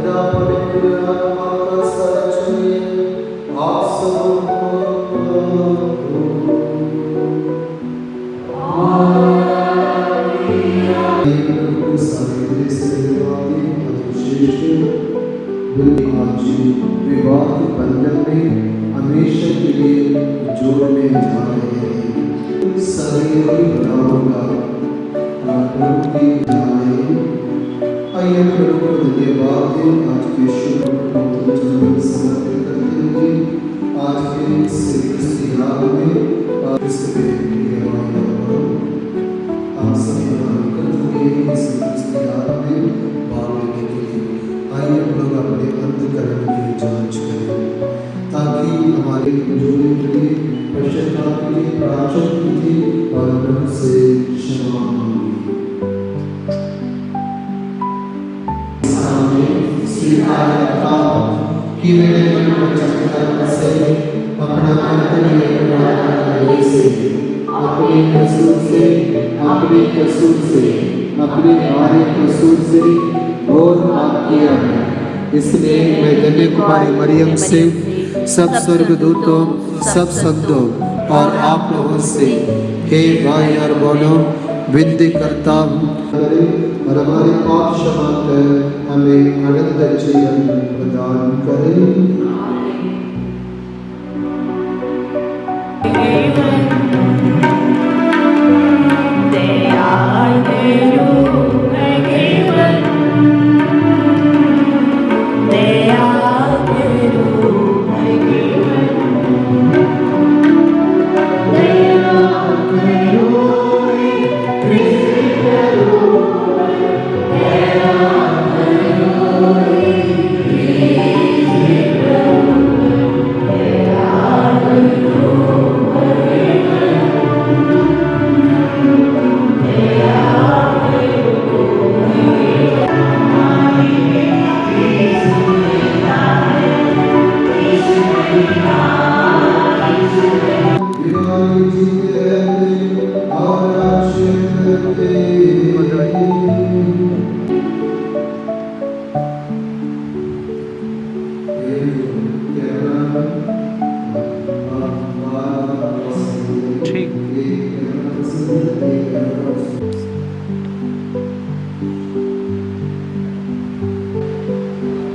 पिता पवित्र आत्मा का साक्षी आप सबको विवाह के बंधन में हमेशा के लिए जोड़ने जा रहे हैं। सभी बनाऊंगा आइए धन्यवाद आज के शुभ समर्पित करते हुए आज के इस्तिहार में आप सभी इस इस्तिहार में भाग लेने के लिए आइए हम लोग अपने अंतःकरण की जांच करें ताकि हमारे जोड़े के लिए पश्चाताप के लिए प्रार्थना कीजिए और प्रभु से क्षमा मांगिए। सामने स्वीकार करता हूं कि मेरे मन में चमत्कार से अपना अंतर्य प्रार्थना से अपने कसूर से अपने हमारे कसूर से और पाप किया है। इसलिए मैं धन्य कुमारी मरियम से सब स्वर्गदूतों सब संतों और आप लोगों से हे भाई और बहनों विनती करता हूँ और हमारे पाप क्षमा कर हमें अनंत जीवन प्रदान करें।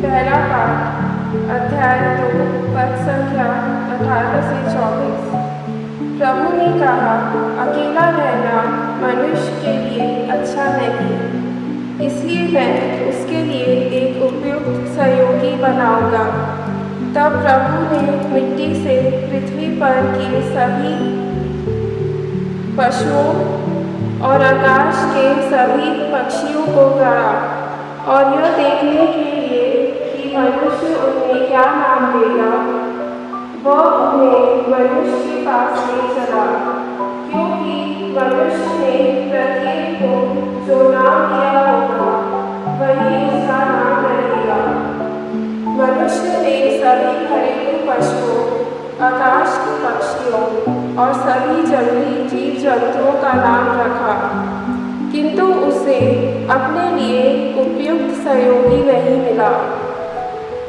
पहला पाठ अध्याय 2 पद संख्या 18 से 24। प्रभु ने कहा, अकेला रहना मनुष्य के लिए अच्छा नहीं, इसलिए मैं उसके लिए एक उपयुक्त सहयोगी बनाऊंगा। तब प्रभु ने मिट्टी से पृथ्वी पर के सभी पशुओं और आकाश के सभी पक्षियों को गढ़ा और यह देखने के लिए कि मनुष्य उन्हें क्या नाम देगा, वह उन्हें मनुष्य के पास ले चला, क्योंकि मनुष्य ने प्रत्येक को जो नाम दिया होगा वही उसका नाम रहेगा। मनुष्य ने सभी घरेलू पशुओं, आकाश के पक्षियों और सभी जंगली जीव जंतुओं का नाम रखा, किंतु उसे अपने लिए उपयुक्त सहयोगी नहीं मिला।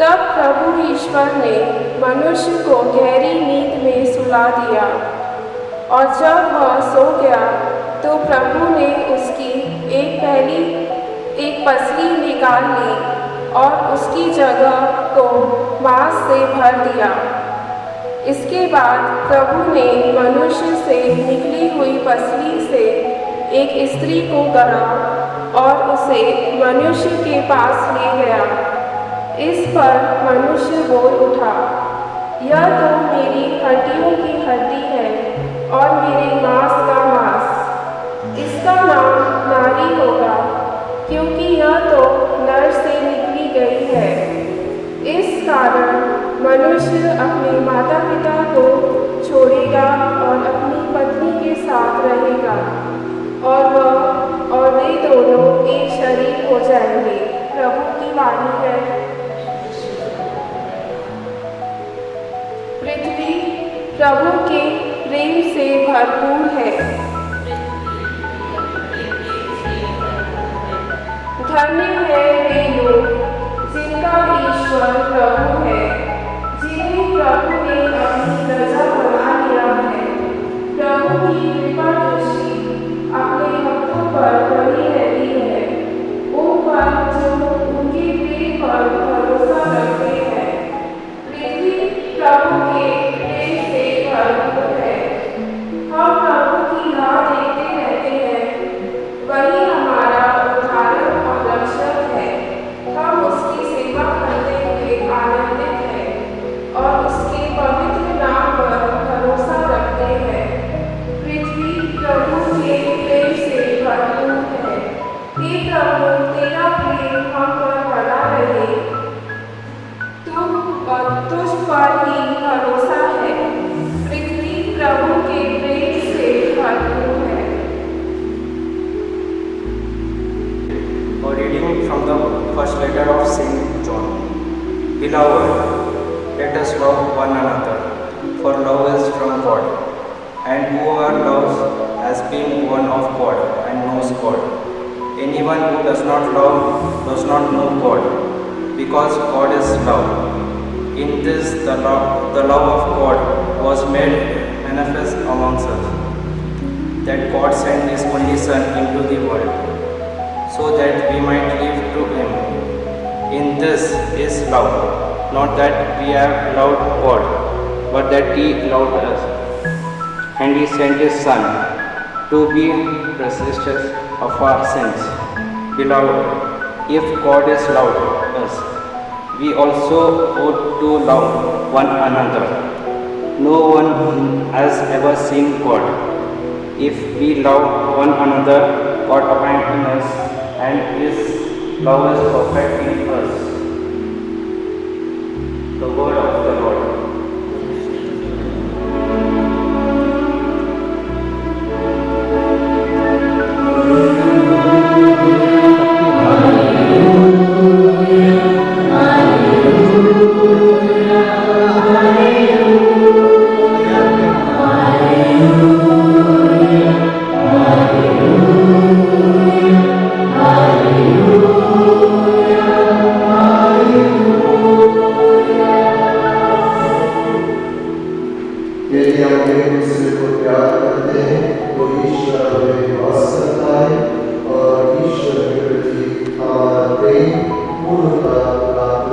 तब प्रभु ईश्वर ने मनुष्य को गहरी नींद में सुला दिया और जब वह सो गया तो प्रभु ने उसकी एक पसली निकाल ली और उसकी जगह को मांस से भर दिया। इसके बाद प्रभु ने मनुष्य से निकली हुई पसली से एक स्त्री को गढ़ा और उसे मनुष्य के पास ले गया। इस पर मनुष्य बोल उठा, यह तो मेरी हड्डियों की हड्डी है और मेरे मांस का मांस। इसका नाम नारी होगा, क्योंकि यह तो नर से निकली गई है। इस कारण मनुष्य अपने माता पिता को छोड़ेगा और अपनी पत्नी के साथ रहेगा और वे दोनों एक शरीर हो जाएंगे। प्रभु की वाणी है। पृथ्वी प्रभु के प्रेम से भरपूर है। धन्य है वे लोग जिनका letter of Saint John. Beloved, let us love one another, for love is from God. And whoever loves has been born of God and knows God. Anyone who does not love does not know God, because God is love. In this the love of God was made manifest amongst us, that God sent His only Son into the world, so that we might live through Him. In this is love, not that we have loved God, but that He loved us, and He sent His Son to be propitiation of our sins. Beloved, if God is loved us, we also ought to love one another. No one has ever seen God. If we love one another, God abides in us, and His love is perfect in us. The word of the Lord. यदि हम एक दूसरे को प्यार करते हैं तो ईश्वर हमें वास करता है और ईश्वर के प्रति हमारा प्रेम पूर्णतः प्राप्त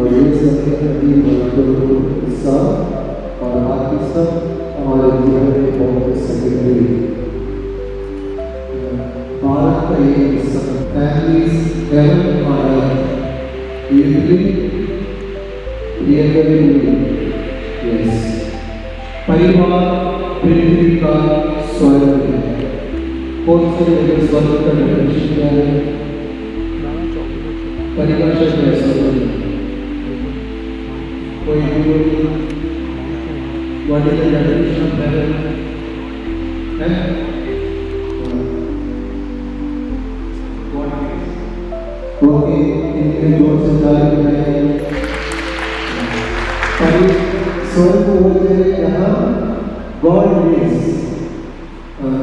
और ये समय अभी हिस्सा और बाकी सब हमारे जीवन में बहुत सेकेंडरी भारत का ये हिस्सा फैमिलीज हेवन ऑन यस परिवार पृथ्वी का स्वर्ग है। कौन से स्वर्ग का डेफिनेशन क्या है? परिभाषा कैसे होगी? कोई भी what is the definition of haven है? ओके, इनके जोर से ताली बजाइए। स्वर्ग को बोलते हैं यहाँ गॉड इज।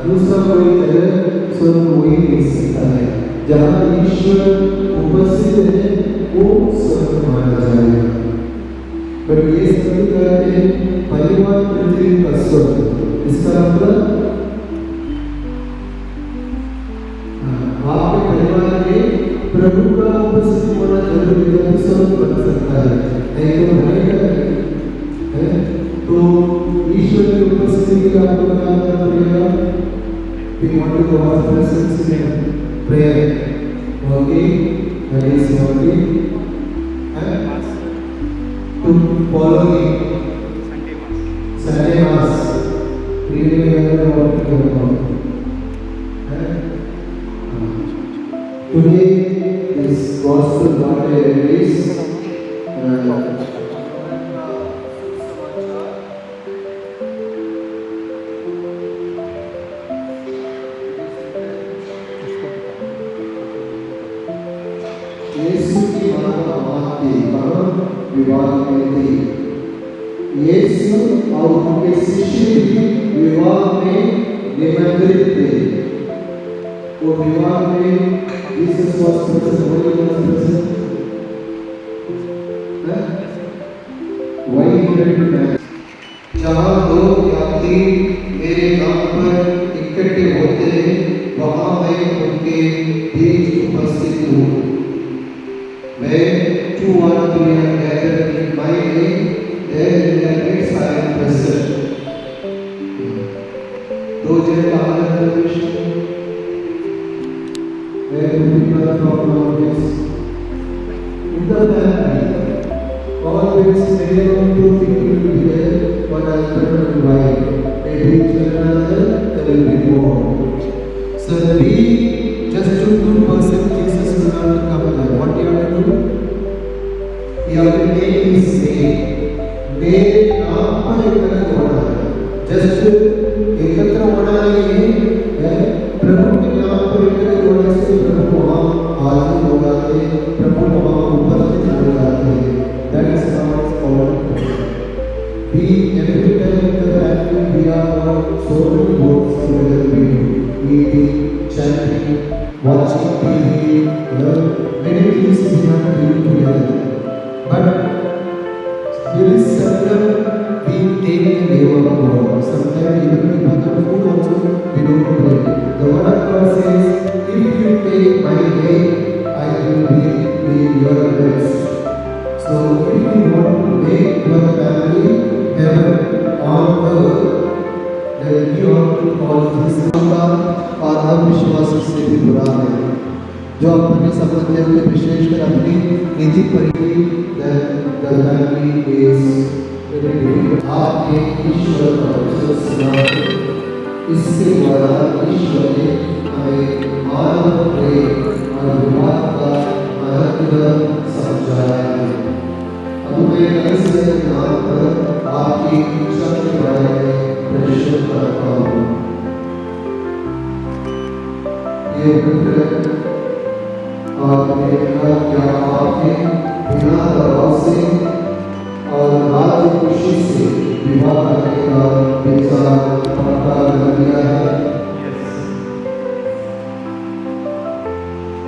दूसरा कोई तरह स्वर्ग वही मिल सकता है जहाँ ईश्वर उपस्थित है, वो स्वर्ग माना जाएगा। पर ये सभी कहते हैं परिवार पृथ्वी का स्वर्ग। इसका मतलब आपके परिवार में प्रभु का उपस्थित होना जरूरी है, तो स्वर्ग बन सकता है, नहीं तो बनेगा नहीं। तो ईश्वर की उपस्थिति के लिए आपको क्या करना पड़ेगा? We want to go our presence in prayer. Working, that is working, and to follow Sunday Mass. Really, we are what to go about. Today, this gospel what I release. यीशु की माता बात की विवाह में थी। यीशु और उनके शिष्य भी विवाह में निमंत्रित थे। वो विवाह में जीसस वाज प्रेजेंट, वही जहाँ दो या तीन मेरे नाम पर इकट्ठे होते हैं, वहाँ मैं उनके बीच उपस्थित हूँ। Where two or three are gathered in my name, there in their midst I am present. दो जन बाहर प्रवेश and people from nowadays. In the family, always many of two people will be there, one husband and wife. Maybe children there will be more. So be just a good person, Jesus will not come there. What you have to do? You have to make his name. Name नाम पर एकत्र होना है. Just एकत्र होना नहीं है. प्रभु के नाम पर एकत्र होने से प्रभु वहाँ हाजिर हो जाते हैं. प्रभु वहाँ उपस्थित हो जाते हैं. That is how it's called. We every time in the family we are so many works together we do. Eating, chanting, watching TV, many things we have to do together. But very seldom we take the name of God. Sometimes even in other food also we don't pray. The word of God says, if you take my name, I will be in your midst. So if you want to make your family heaven on earth, then you have to call this और अविश्वास से भी बुरा है. जो अपने संबंध में विशेषकर अपनी निजी परिधि आप एक ईश्वर का वचन सुना. इसके द्वारा ईश्वर ने हमें मानव प्रेम और विवाह का महत्व समझाया है. अब मैं कलिसिया के नाम पर आपकी इच्छा के बारे में प्रश्न करता हूँ. ये पुत्र और मेरा क्या आपने बिना दबाव से और राज खुशी से विवाह करने का विचार पक्का कर लिया है?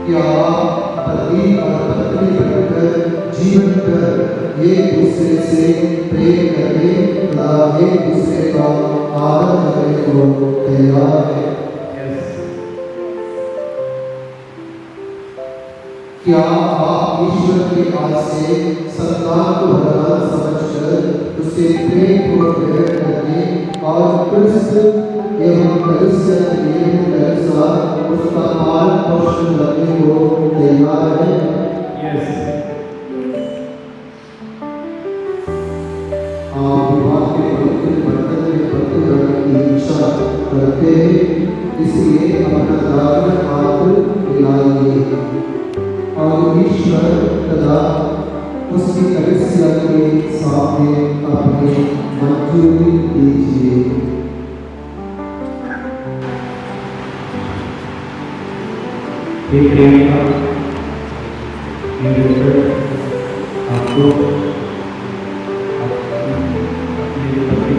क्या आप पति और पत्नी बनकर जीवन भर एक दूसरे से प्रेम करने तथा एक दूसरे का आदर करने को तैयार है? क्या आप ईश्वर के हाथ से संतान को वरदान समझकर उसे प्रेम पूर्वक ग्रहण करने और क्रिस्त एवं कलिसिया के नियम के अनुसार उसका पालन पोषण करने को तैयार हैं? आप विवाह के पवित्र बंधन में बंधे रहने की इच्छा करते हैं, इसलिए अपना दाहिना हाथ मिलाइए और ईश्वर तथा उसकी कलिसिया के सामने अपनी मंजूरी दीजिए. ये प्रेमिका आपको अपने पति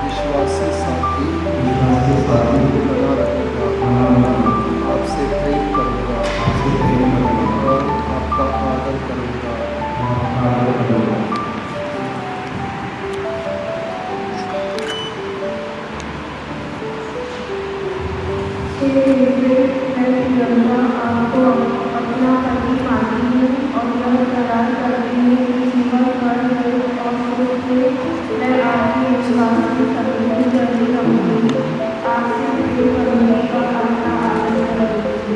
विश्वासी साथी बना रहेगा. आपसे प्रेम करूँगा और आपका आदर करूँगा. आपको अपना पति मानती हूँ और यह करार करती हूँ कि जीवन भर और सुख से मैं आपकी विश्वास की समृद्धि करने रहूँगी. आपसे प्रेम करूँगी और आपका आदर करूँगी.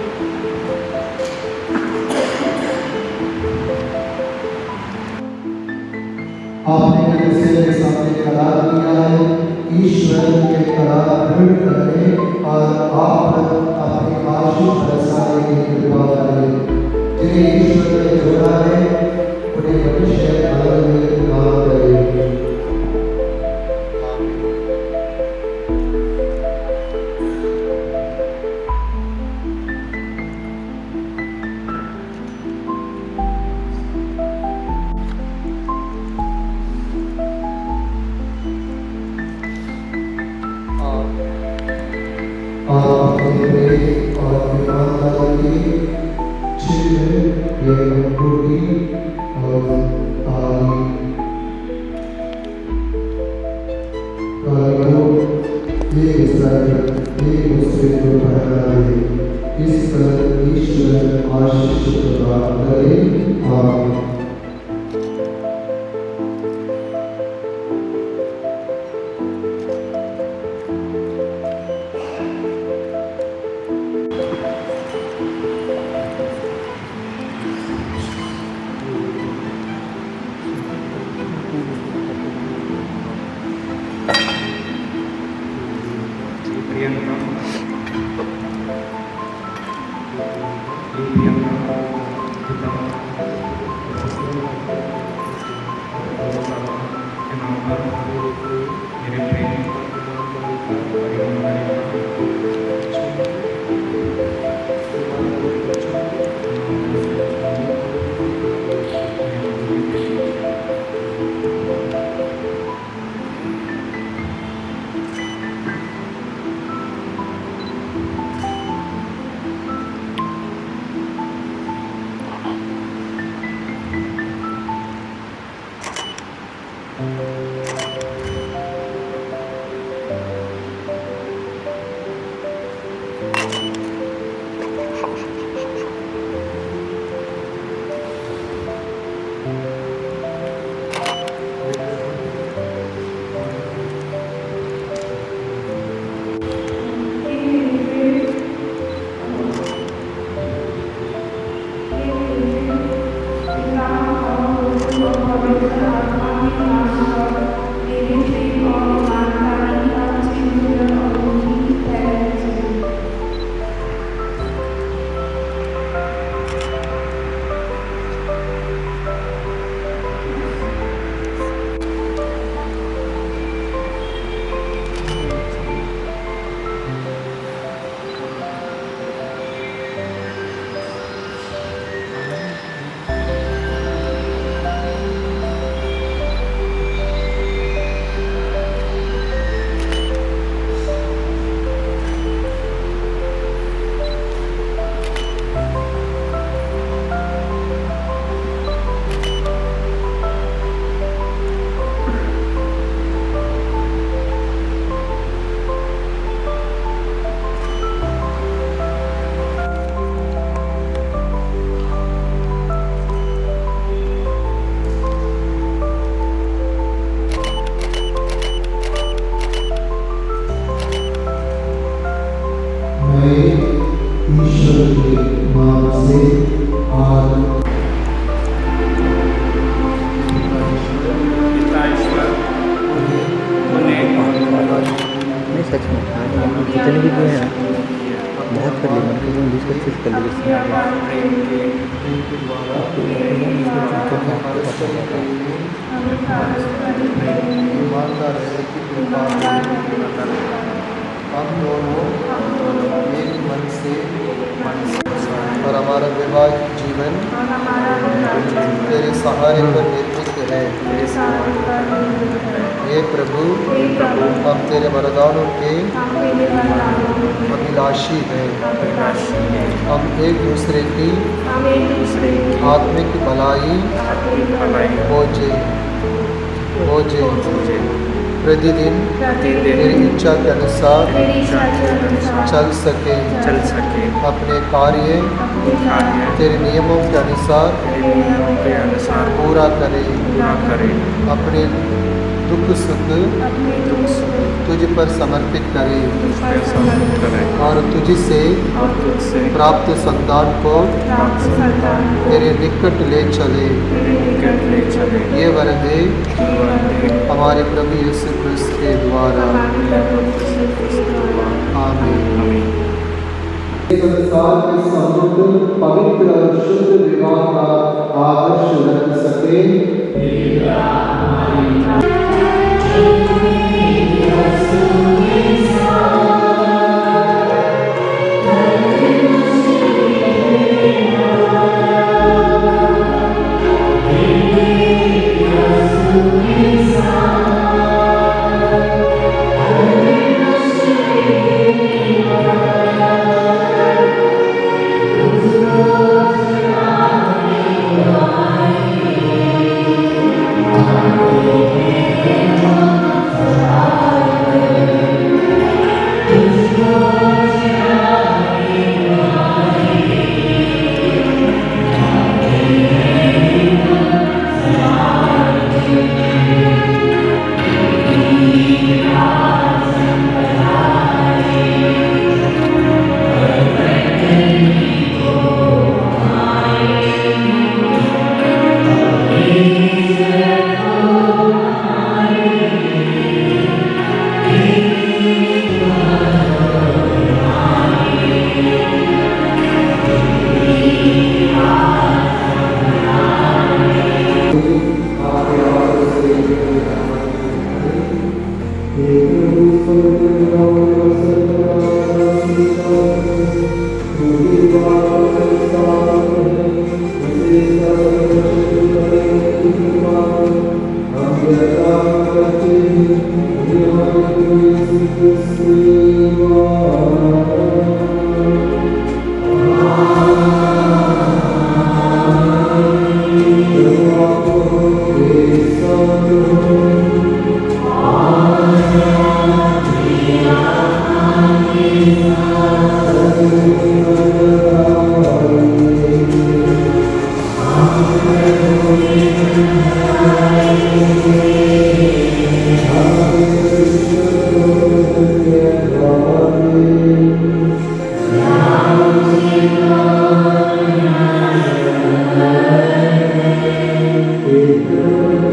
आपने कलिसिया के सामने करार किया है. ईश्वर के करार दृढ़ करने और आप पर अपने आशीष बरसाने की कृपा करें. जिन्हें ईश्वर ने जोड़ा है उन्हें मनुष्य आनंद में काम करे. आप प्रेम और ईमानदारी के चिन्ह एवं रूढ़ी पवित्र आत्मा के नाश कर मेरे प्रेम और ईमानदारी का चिन्ह और उनकी तैयारी चले। मैं ईश्वर के नाम से आज पिता ईश्वर उन्हें नहीं सच में जितने भी दिए हैं बहुत कर लिए मन को इंग्लिश अच्छे से कर लिए प्रेम के ईमानदार रहने की कृपा हम दोनों एक मन से और हमारा वैवाहिक जीवन तेरे सहारे पर निर्मित है। हे प्रभु, हम तेरे वरदानों के अभिलाषी हैं। हम एक दूसरे की आत्मिक भलाई खोजे प्रतिदिन तेरी इच्छा के अनुसार चल सके अपने कार्य तेरे नियमों के अनुसार पूरा करे अपने दुख सुख तुझ पर समर्पित करे और तुझसे प्राप्त संतान को तेरे निकट ले चले। ये वर दे हमारे प्रभु यीशु क्रिस्त के द्वारा। आमीन। संसार के समुद्र पवित्र और शुद्ध विवाह का आदर्श बन सके। Amen.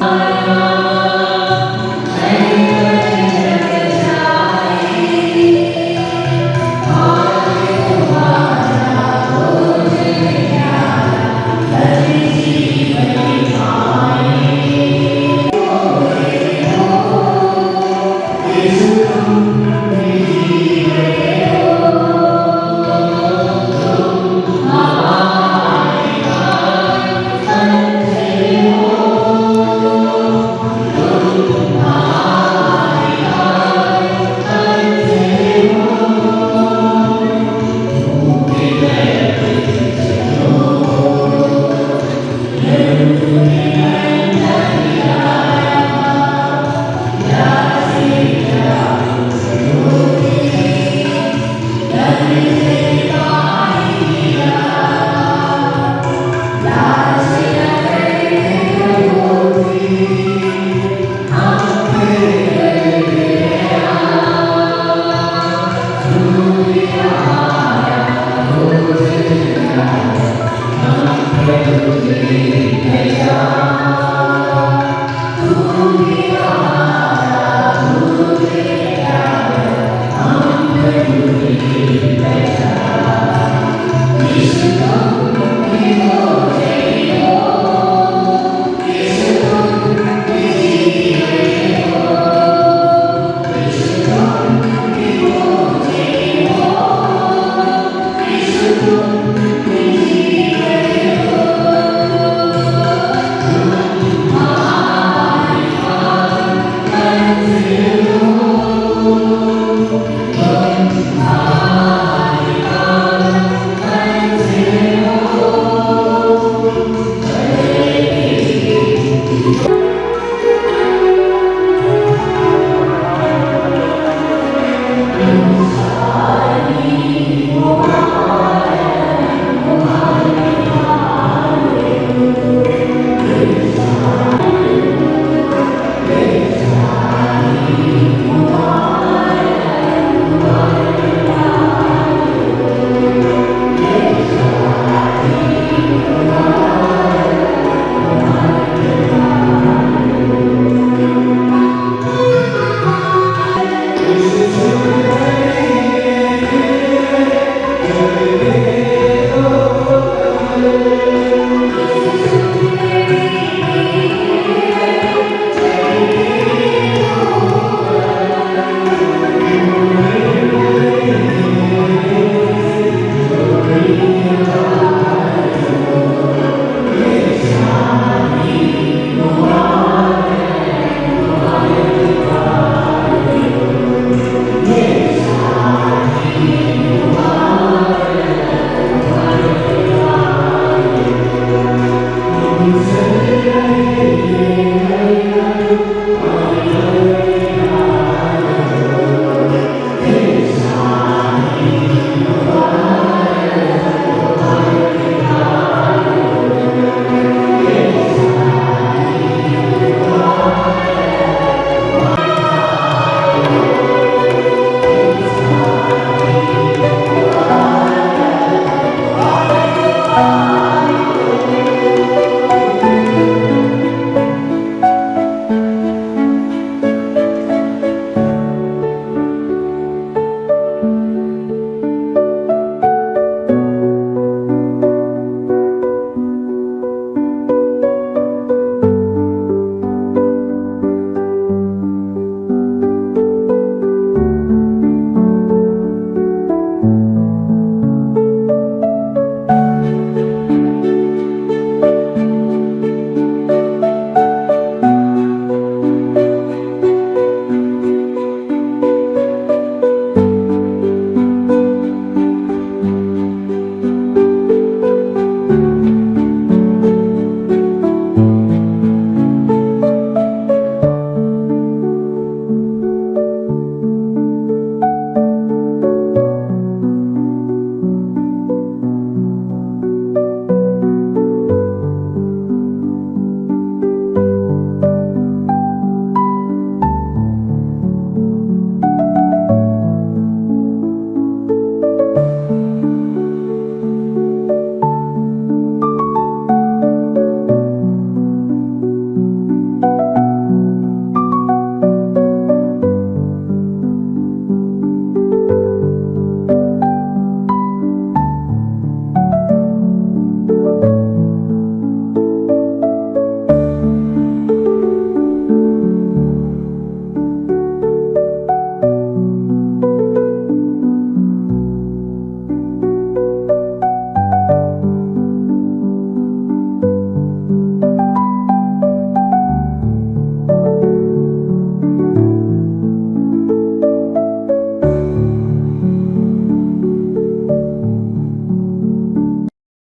Amen.